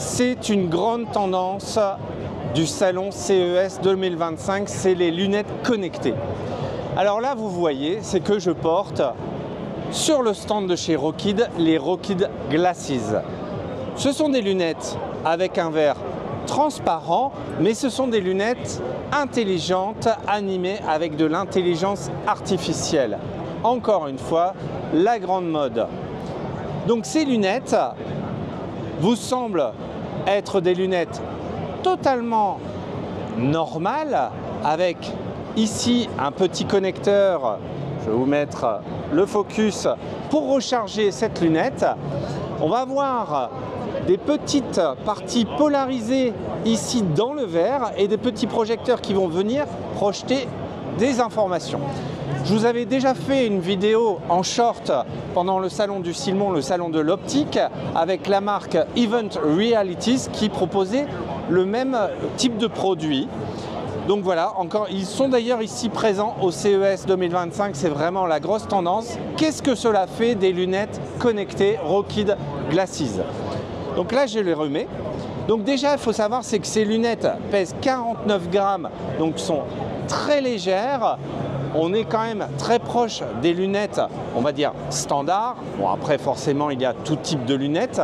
C'est une grande tendance du salon CES 2025, c'est les lunettes connectées. Alors là, vous voyez, c'est que je porte sur le stand de chez Rokid, les Rokid Glasses. Ce sont des lunettes avec un verre transparent, mais ce sont des lunettes intelligentes, animées avec de l'intelligence artificielle. Encore une fois, la grande mode. Donc ces lunettes vous semblent être des lunettes totalement normales, avec ici un petit connecteur. Je vais vous mettre le focus pour recharger cette lunette. On va voir des petites parties polarisées ici dans le verre et des petits projecteurs qui vont venir projeter des informations. Je vous avais déjà fait une vidéo en short pendant le salon du Silmon, le salon de l'optique, avec la marque Event Realities qui proposait le même type de produit. Donc voilà, encore, ils sont d'ailleurs ici présents au CES 2025, c'est vraiment la grosse tendance. Qu'est-ce que cela fait des lunettes connectées Rokid Glasses? Donc là, je les remets. Donc déjà, il faut savoir, c'est que ces lunettes pèsent 49 grammes, donc sont très légères. On est quand même très proche des lunettes, on va dire, standard. Bon, après, forcément, il y a tout type de lunettes.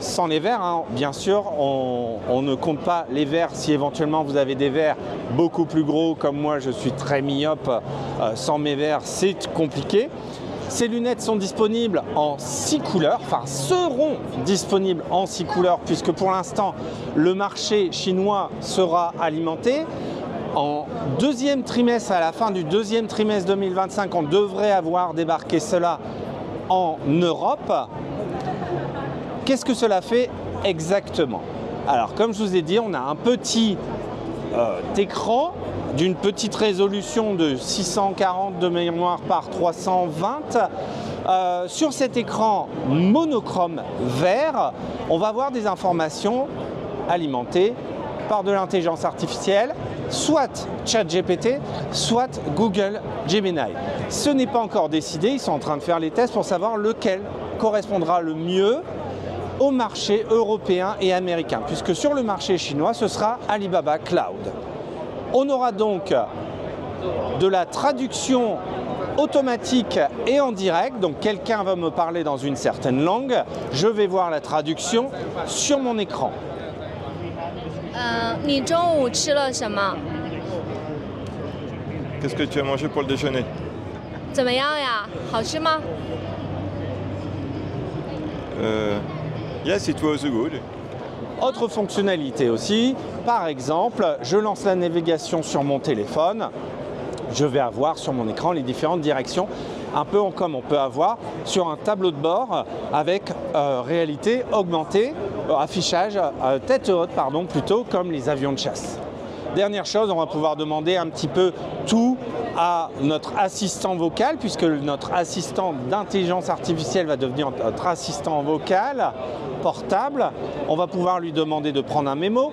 Sans les verres, hein. Bien sûr, on ne compte pas les verres. Si éventuellement vous avez des verres beaucoup plus gros, comme moi, je suis très myope, sans mes verres, c'est compliqué. Ces lunettes sont disponibles en 6 couleurs, enfin seront disponibles en 6 couleurs, puisque pour l'instant, le marché chinois sera alimenté. En deuxième trimestre, à la fin du deuxième trimestre 2025, on devrait avoir débarqué cela en Europe. Qu'est-ce que cela fait exactement? Alors, comme je vous ai dit, on a un petit écran d'une petite résolution de 640 de mémoire par 320. Sur cet écran monochrome vert, on va avoir des informations alimentées par de l'intelligence artificielle, soit ChatGPT, soit Google Gemini. Ce n'est pas encore décidé, ils sont en train de faire les tests pour savoir lequel correspondra le mieux au marché européen et américain, puisque sur le marché chinois, ce sera Alibaba Cloud. On aura donc de la traduction automatique et en direct, donc quelqu'un va me parler dans une certaine langue, je vais voir la traduction sur mon écran. 你中午吃了什么？ Qu'est-ce que tu as mangé pour le déjeuner? 怎么样呀？好吃吗？ Yes, it was good. Autre fonctionnalité aussi, par exemple, je lance la navigation sur mon téléphone, je vais avoir sur mon écran les différentes directions, un peu comme on peut avoir sur un tableau de bord avec réalité augmentée, affichage tête haute, pardon, plutôt comme les avions de chasse. Dernière chose, on va pouvoir demander un petit peu tout à notre assistant vocal, puisque notre assistant d'intelligence artificielle va devenir notre assistant vocal portable. On va pouvoir lui demander de prendre un mémo.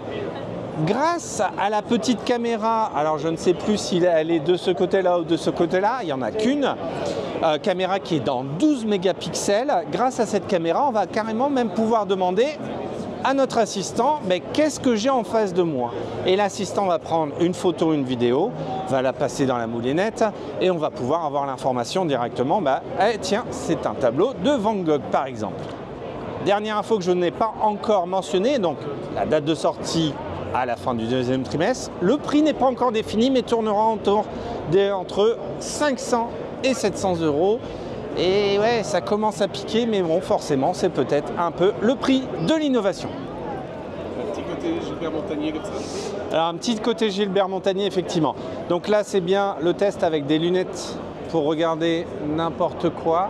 Grâce à la petite caméra, alors je ne sais plus si elle est de ce côté-là ou de ce côté-là, il n'y en a qu'une, caméra qui est dans 12 mégapixels. Grâce à cette caméra, on va carrément même pouvoir demander à notre assistant, mais qu'est-ce que j'ai en face de moi? Et l'assistant va prendre une photo, une vidéo, va la passer dans la moulinette et on va pouvoir avoir l'information directement, tiens, c'est un tableau de Van Gogh par exemple. Dernière info que je n'ai pas encore mentionnée, donc la date de sortie à la fin du deuxième trimestre. Le prix n'est pas encore défini, mais tournera entre 500 et 700 €. Et ouais, ça commence à piquer, mais bon, forcément, c'est peut-être un peu le prix de l'innovation. Un petit côté Gilbert Montagnier comme ça. Alors, un petit côté Gilbert Montagnier, effectivement. Donc là, c'est bien le test avec des lunettes pour regarder n'importe quoi.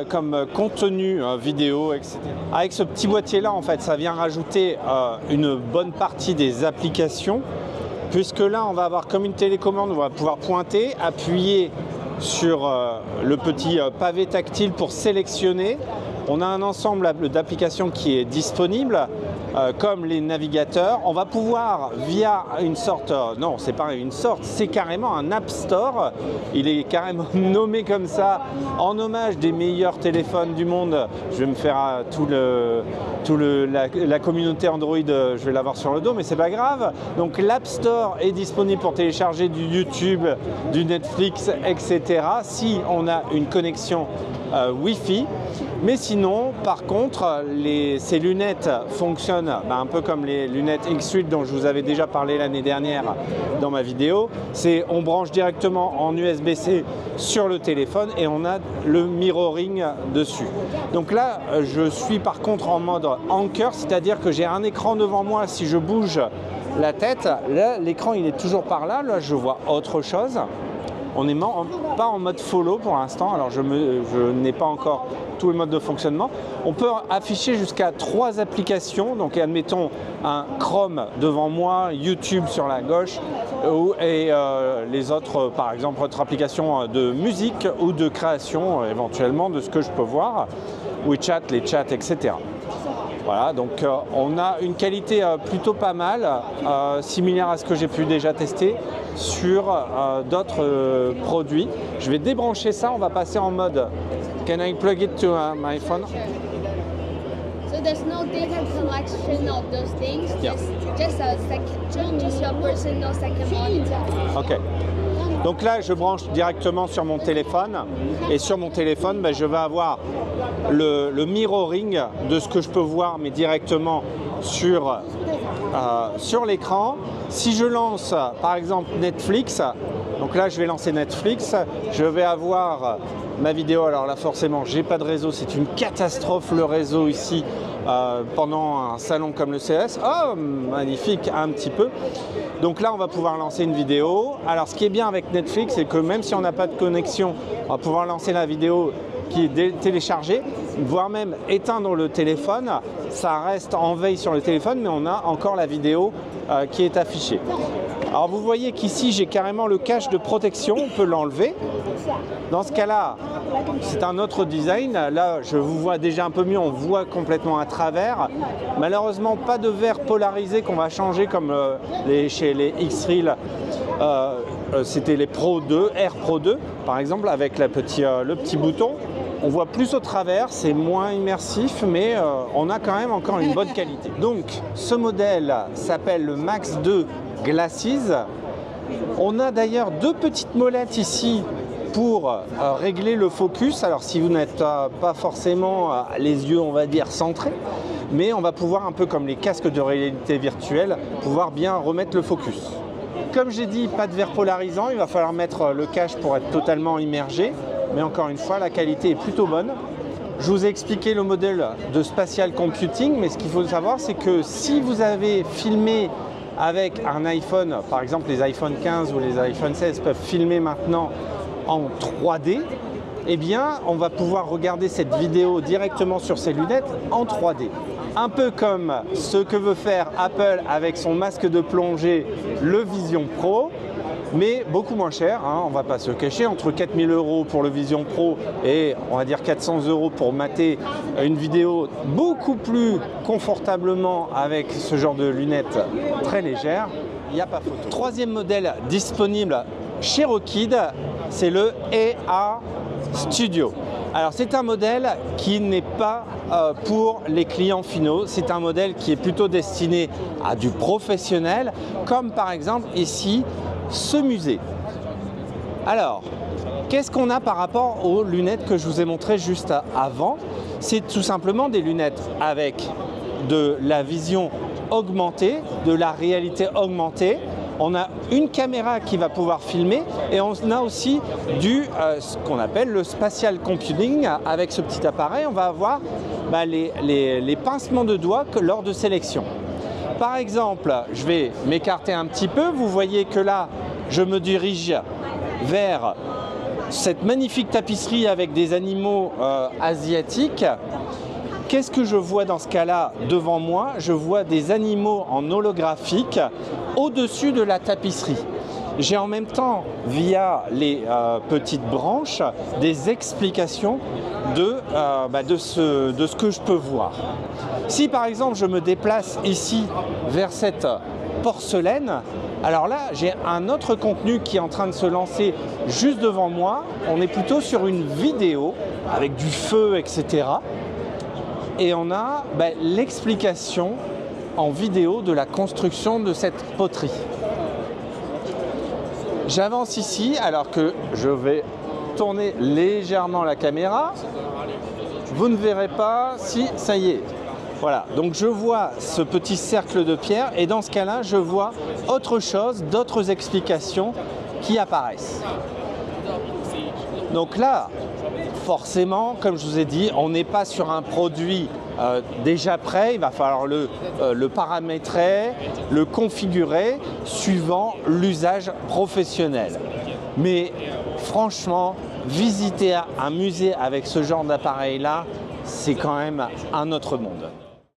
Comme contenu vidéo, etc. Avec ce petit boîtier-là, en fait, ça vient rajouter une bonne partie des applications, puisque là, on va avoir comme une télécommande, on va pouvoir pointer, appuyer sur le petit pavé tactile pour sélectionner On a un ensemble d'applications qui est disponible, comme les navigateurs. On va pouvoir, via une sorte, non, c'est pas une sorte, c'est carrément un App Store. Il est carrément nommé comme ça, en hommage des meilleurs téléphones du monde. Je vais me faire la communauté Android, je vais l'avoir sur le dos, mais c'est pas grave. Donc l'App Store est disponible pour télécharger du YouTube, du Netflix, etc. si on a une connexion Wi-Fi. Mais sinon, par contre, ces lunettes fonctionnent un peu comme les lunettes X-Suite dont je vous avais déjà parlé l'année dernière dans ma vidéo. On branche directement en USB-C sur le téléphone et on a le mirroring dessus. Donc là, je suis par contre en mode anchor, c'est-à-dire que j'ai un écran devant moi. Si je bouge la tête, là, l'écran il est toujours par là. Là, je vois autre chose. On n'est pas en mode follow pour l'instant, alors je n'ai pas encore tous les modes de fonctionnement. On peut afficher jusqu'à 3 applications, donc admettons un Chrome devant moi, YouTube sur la gauche et les autres, par exemple, autres applications de musique ou de création éventuellement de ce que je peux voir, WeChat, les chats, etc. Voilà, donc on a une qualité plutôt pas mal, similaire à ce que j'ai pu déjà tester sur d'autres produits. Je vais débrancher ça, on va passer en mode Can I plug it to my phone? So there's no data collection of those things, just your personal second monitor. Ok. Donc là, je branche directement sur mon téléphone et sur mon téléphone, je vais avoir le mirroring de ce que je peux voir, mais directement sur l'écran. Si je lance par exemple Netflix, donc là je vais lancer Netflix, je vais avoir ma vidéo. Alors là forcément, j'ai pas de réseau, c'est une catastrophe le réseau ici. Pendant un salon comme le CS. Oh, magnifique, un petit peu. Donc là, on va pouvoir lancer une vidéo. Alors, ce qui est bien avec Netflix, c'est que même si on n'a pas de connexion, on va pouvoir lancer la vidéo qui est téléchargée, voire même éteindre le téléphone. Ça reste en veille sur le téléphone, mais on a encore la vidéo qui est affichée. Alors, vous voyez qu'ici, j'ai carrément le cache de protection. On peut l'enlever. Dans ce cas-là, c'est un autre design. Là, je vous vois déjà un peu mieux. On voit complètement à travers. Malheureusement, pas de verre polarisé qu'on va changer comme chez les X-Reel. C'était les Pro 2, Air Pro 2, par exemple, avec le petit bouton. On voit plus au travers, c'est moins immersif, mais on a quand même encore une bonne qualité. Donc, ce modèle s'appelle le Max 2 Glasses. On a d'ailleurs 2 petites molettes ici pour régler le focus. Alors si vous n'êtes pas forcément les yeux, on va dire, centrés, mais on va pouvoir, un peu comme les casques de réalité virtuelle, pouvoir bien remettre le focus. Comme j'ai dit, pas de verre polarisant, il va falloir mettre le cache pour être totalement immergé, mais encore une fois, la qualité est plutôt bonne. Je vous ai expliqué le modèle de Spatial Computing, mais ce qu'il faut savoir, c'est que si vous avez filmé avec un iPhone, par exemple les iPhone 15 ou les iPhone 16 peuvent filmer maintenant en 3D, eh bien on va pouvoir regarder cette vidéo directement sur ces lunettes en 3D. Un peu comme ce que veut faire Apple avec son masque de plongée, le Vision Pro, mais beaucoup moins cher, hein, on ne va pas se cacher, entre 4 000 € pour le Vision Pro et on va dire 400 € pour mater une vidéo beaucoup plus confortablement avec ce genre de lunettes très légères, il n'y a pas photo. Troisième modèle disponible chez Rokid, c'est le EA Studio. Alors c'est un modèle qui n'est pas pour les clients finaux, c'est un modèle qui est plutôt destiné à du professionnel, comme par exemple ici, ce musée. Alors, qu'est-ce qu'on a par rapport aux lunettes que je vous ai montrées juste avant? C'est tout simplement des lunettes avec de la vision augmentée, de la réalité augmentée. On a une caméra qui va pouvoir filmer et on a aussi ce qu'on appelle le spatial computing. Avec ce petit appareil, on va avoir les pincements de doigts lors de sélection. Par exemple, je vais m'écarter un petit peu. Vous voyez que là, je me dirige vers cette magnifique tapisserie avec des animaux asiatiques. Qu'est-ce que je vois dans ce cas-là devant moi? Je vois des animaux en holographique au-dessus de la tapisserie. j'ai en même temps, via les petites branches, des explications de ce que je peux voir. Si par exemple je me déplace ici vers cette porcelaine, alors là j'ai un autre contenu qui est en train de se lancer juste devant moi. On est plutôt sur une vidéo avec du feu, etc. Et on a l'explication en vidéo de la construction de cette poterie. J'avance ici alors que je vais tourner légèrement la caméra. Vous ne verrez pas si ça y est. Voilà, donc je vois ce petit cercle de pierre et dans ce cas-là, je vois autre chose, d'autres explications qui apparaissent. Donc là, forcément, comme je vous ai dit, on n'est pas sur un produit déjà prêt, il va falloir le paramétrer, le configurer suivant l'usage professionnel. Mais franchement, visiter un musée avec ce genre d'appareil-là, c'est quand même un autre monde.